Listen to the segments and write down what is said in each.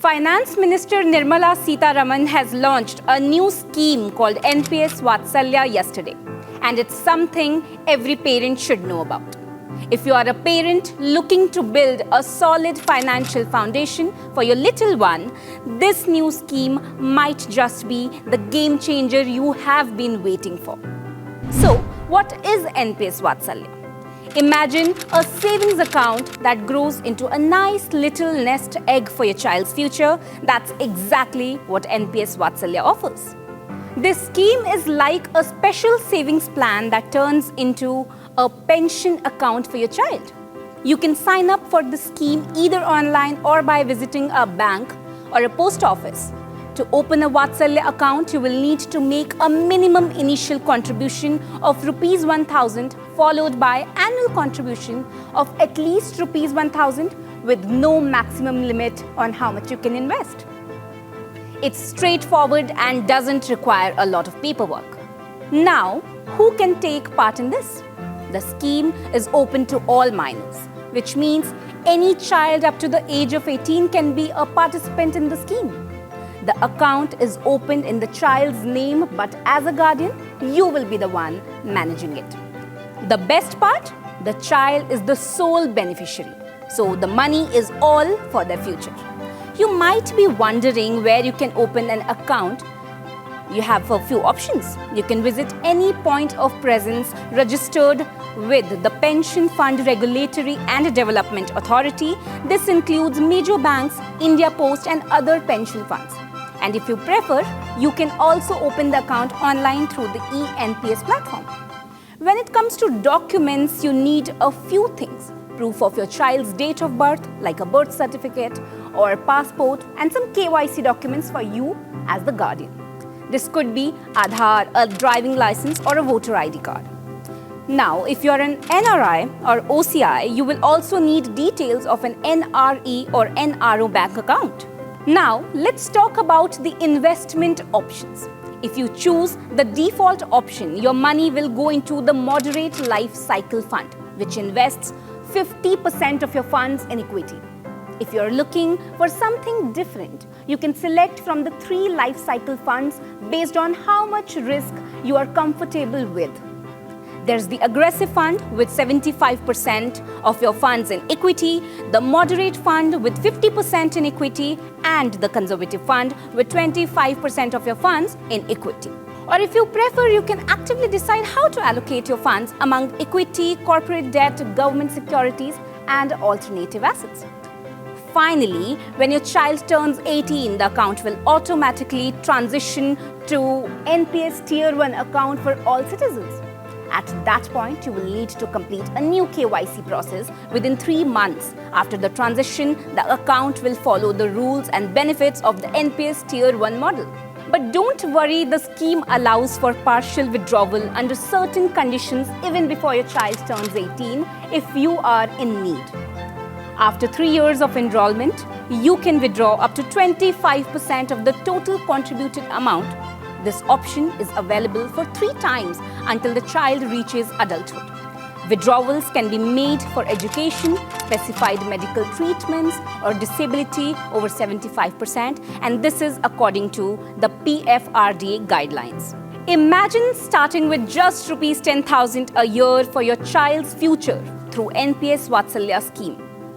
Finance Minister Nirmala Sitharaman has launched a new scheme called NPS Vatsalya yesterday, and it's something every parent should know about. If you are a parent looking to build a solid financial foundation for your little one, this new scheme might just be the game changer you have been waiting for. So, what is NPS Vatsalya? Imagine a savings account that grows into a nice little nest egg for your child's future. That's exactly what NPS Vatsalya offers. This scheme is like a special savings plan that turns into a pension account for your child. You can sign up for the scheme either online or by visiting a bank or a post office. To open a Vatsalya account, you will need to make a minimum initial contribution of Rs 1,000 followed by annual contribution of at least Rs 1,000 with no maximum limit on how much you can invest. It's straightforward and doesn't require a lot of paperwork. Now, who can take part in this? The scheme is open to all minors, which means any child up to the age of 18 can be a participant in the scheme. The account is opened in the child's name, but as a guardian, you will be the one managing it. The best part? The child is the sole beneficiary, so the money is all for their future. You might be wondering where you can open an account. You have a few options. You can visit any point of presence registered with the Pension Fund Regulatory and Development Authority. This includes major banks, India Post and other pension funds. And if you prefer, you can also open the account online through the NPS platform. When it comes to documents, you need a few things. Proof of your child's date of birth, like a birth certificate or a passport, and some KYC documents for you as the guardian. This could be Aadhaar, a driving license, or a voter ID card. Now, if you're an NRI or OCI, you will also need details of an NRE or NRO bank account. Now, let's talk about the investment options. If you choose the default option, your money will go into the Moderate Life Cycle Fund, which invests 50% of your funds in equity. If you're looking for something different, you can select from the 3 life cycle funds based on how much risk you are comfortable with. There's the Aggressive Fund with 75% of your funds in equity, the Moderate Fund with 50% in equity, and the Conservative Fund with 25% of your funds in equity. Or if you prefer, you can actively decide how to allocate your funds among equity, corporate debt, government securities, and alternative assets. Finally, when your child turns 18, the account will automatically transition to NPS Tier 1 account for all citizens. At that point, you will need to complete a new KYC process within 3 months. After the transition, the account will follow the rules and benefits of the NPS Tier 1 model. But don't worry, the scheme allows for partial withdrawal under certain conditions even before your child turns 18 if you are in need. After 3 years of enrollment, you can withdraw up to 25% of the total contributed amount. This option is available for 3 times until the child reaches adulthood. Withdrawals can be made for education, specified medical treatments, or disability over 75%, and this is according to the PFRDA guidelines. Imagine starting with just Rs 10,000 a year for your child's future through NPS Vatsalya scheme.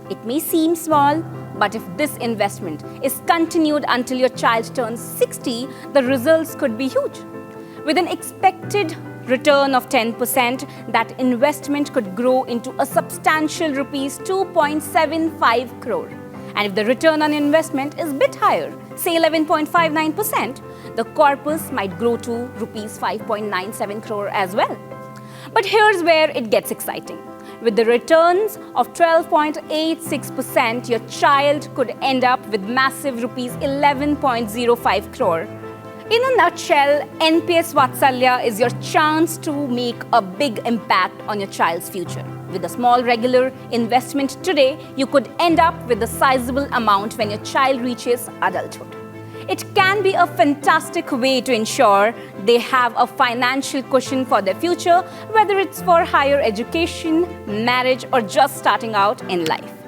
It may seem small, but if this investment is continued until your child turns 60, the results could be huge. With an expected return of 10%, that investment could grow into a substantial Rs 2.75 crore. And if the return on investment is a bit higher, say 11.59%, the corpus might grow to Rs 5.97 crore as well. But here's where it gets exciting. With the returns of 12.86%, your child could end up with massive Rs 11.05 crore. In a nutshell, NPS Vatsalya is your chance to make a big impact on your child's future. With a small regular investment today, you could end up with a sizable amount when your child reaches adulthood. It can be a fantastic way to ensure they have a financial cushion for their future, whether it's for higher education, marriage, or just starting out in life.